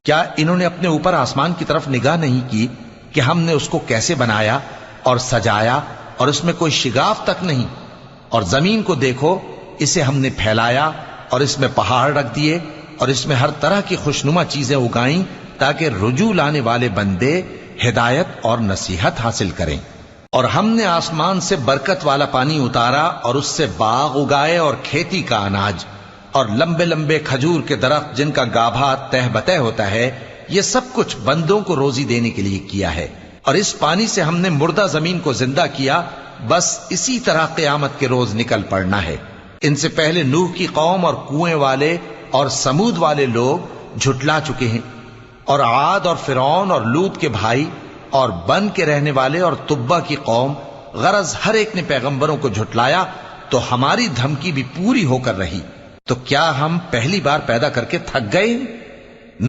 کیا انہوں نے اپنے اوپر آسمان کی طرف نگاہ نہیں کی کہ ہم نے اس کو کیسے بنایا اور سجایا اور اس میں کوئی شگاف تک نہیں؟ اور زمین کو دیکھو، اسے ہم نے پھیلایا اور اس میں پہاڑ رکھ دیے اور اس میں ہر طرح کی خوشنما چیزیں اگائیں تاکہ رجوع لانے والے بندے ہدایت اور نصیحت حاصل کریں۔ اور ہم نے آسمان سے برکت والا پانی اتارا اور اس سے باغ اگائے اور کھیتی کا اناج اور لمبے لمبے کھجور کے درخت جن کا گابھا تہ بتہ ہوتا ہے۔ یہ سب کچھ بندوں کو روزی دینے کے لیے کیا ہے۔ اور اس پانی سے ہم نے مردہ زمین کو زندہ کیا، بس اسی طرح قیامت کے روز نکل پڑنا ہے۔ ان سے پہلے نوح کی قوم اور کنویں والے اور سمود والے لوگ جھٹلا چکے ہیں، اور عاد اور فرعون اور لوط کے بھائی اور بن کے رہنے والے اور تبا کی قوم، غرض ہر ایک نے پیغمبروں کو جھٹلایا، تو ہماری دھمکی بھی پوری ہو کر رہی۔ تو کیا ہم پہلی بار پیدا کر کے تھک گئے؟